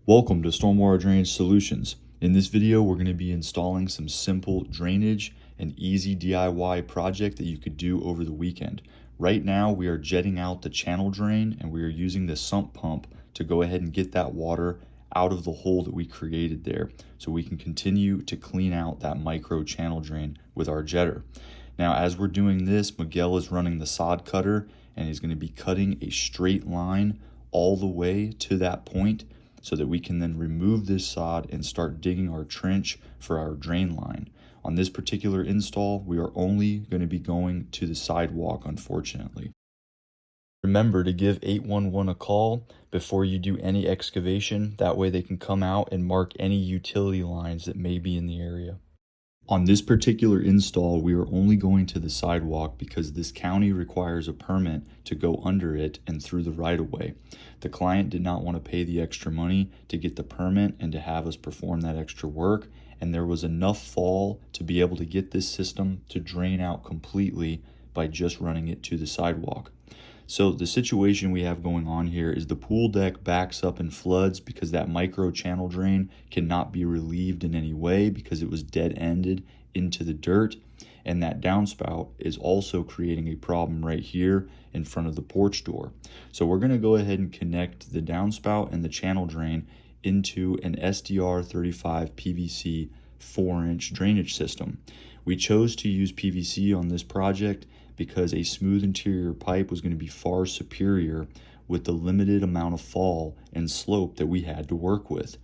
Welcome to Stormwater Drainage Solutions. In this video, we're going to be installing some simple drainage and easy DIY project that you could do over the weekend. Right now, we are jetting out the channel drain and we are using the sump pump to go ahead and get that water out of the hole that we created there so we can continue to clean out that micro channel drain with our jetter. Now, as we're doing this, Miguel is running the sod cutter and he's going to be cutting a straight line all the way to that point so that we can then remove this sod and start digging our trench for our drain line. On this particular install, we are only going to be going to the sidewalk, unfortunately. Remember to give 811 a call before you do any excavation. That way they can come out and mark any utility lines that may be in the area. On this particular install, we are only going to the sidewalk because this county requires a permit to go under it and through the right-of-way. The client did not want to pay the extra money to get the permit and to have us perform that extra work, and there was enough fall to be able to get this system to drain out completely by just running it to the sidewalk. So the situation we have going on here is the pool deck backs up and floods because that micro channel drain cannot be relieved in any way because it was dead-ended into the dirt. And that downspout is also creating a problem right here in front of the porch door. So we're going to go ahead and connect the downspout and the channel drain into an SDR35 PVC 4-inch drainage system. We chose to use PVC on this project because a smooth interior pipe was going to be far superior with the limited amount of fall and slope that we had to work with.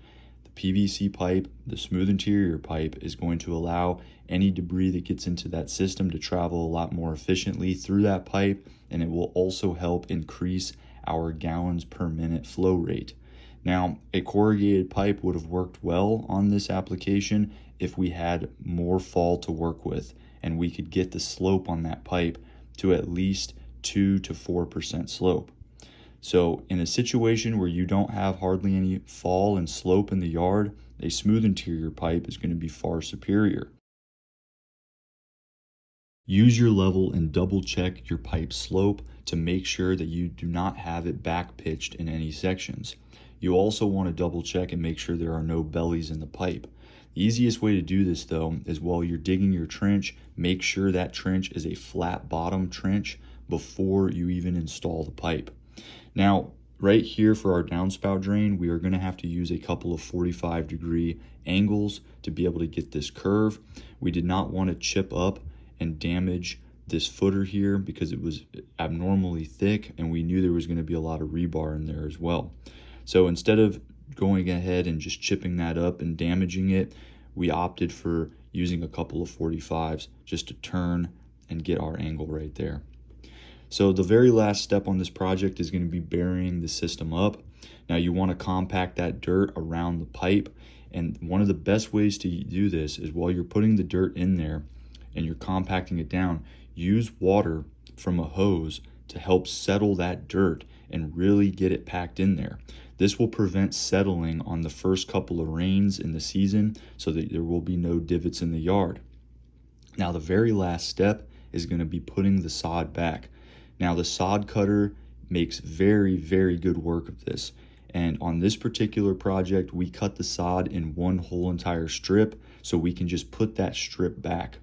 The PVC pipe, the smooth interior pipe, is going to allow any debris that gets into that system to travel a lot more efficiently through that pipe, and it will also help increase our gallons per minute flow rate. Now, a corrugated pipe would have worked well on this application if we had more fall to work with and we could get the slope on that pipe to at least 2 to 4% slope. So in a situation where you don't have hardly any fall and slope in the yard, a smooth interior pipe is going to be far superior. Use your level and double check your pipe slope to make sure that you do not have it back pitched in any sections. You also want to double check and make sure there are no bellies in the pipe. The easiest way to do this, though, is while you're digging your trench, make sure that trench is a flat bottom trench before you even install the pipe. Now, right here for our downspout drain, we are going to have to use a couple of 45-degree angles to be able to get this curve. We did not want to chip up and damage this footer here because it was abnormally thick and we knew there was going to be a lot of rebar in there as well. So instead of going ahead and just chipping that up and damaging it, we opted for using a couple of 45s just to turn and get our angle right there. So the very last step on this project is going to be burying the system up. Now you want to compact that dirt around the pipe, and one of the best ways to do this is while you're putting the dirt in there and you're compacting it down, use water from a hose to help settle that dirt and really get it packed in there. This will prevent settling on the first couple of rains in the season so that there will be no divots in the yard. Now the very last step is going to be putting the sod back. Now the sod cutter makes very, very good work of this. And on this particular project, we cut the sod in one whole entire strip so we can just put that strip back.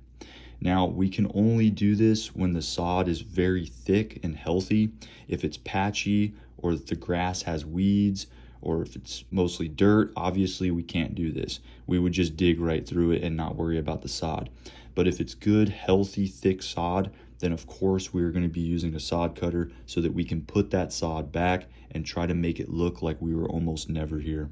Now, we can only do this when the sod is very thick and healthy. If it's patchy or if the grass has weeds or if it's mostly dirt, obviously we can't do this. We would just dig right through it and not worry about the sod. But if it's good, healthy, thick sod, then of course we're going to be using a sod cutter so that we can put that sod back and try to make it look like we were almost never here.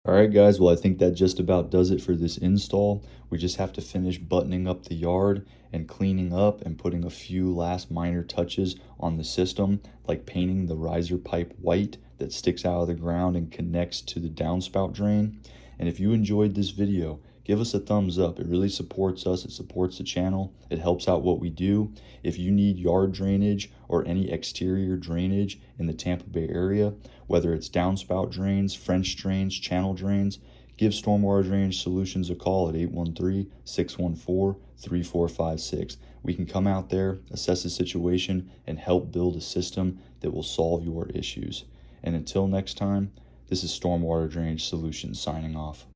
Alright guys, well I think that just about does it for this install. We just have to finish buttoning up the yard and cleaning up and putting a few last minor touches on the system, like painting the riser pipe white that sticks out of the ground and connects to the downspout drain. And if you enjoyed this video, give us a thumbs up. It really supports us. It supports the channel. It helps out what we do. If you need yard drainage or any exterior drainage in the Tampa Bay area, whether it's downspout drains, French drains, channel drains, give Stormwater Drainage Solutions a call at 813-614-3456. We can come out there, assess the situation, and help build a system that will solve your issues. And until next time, This is Stormwater Drainage Solutions signing off.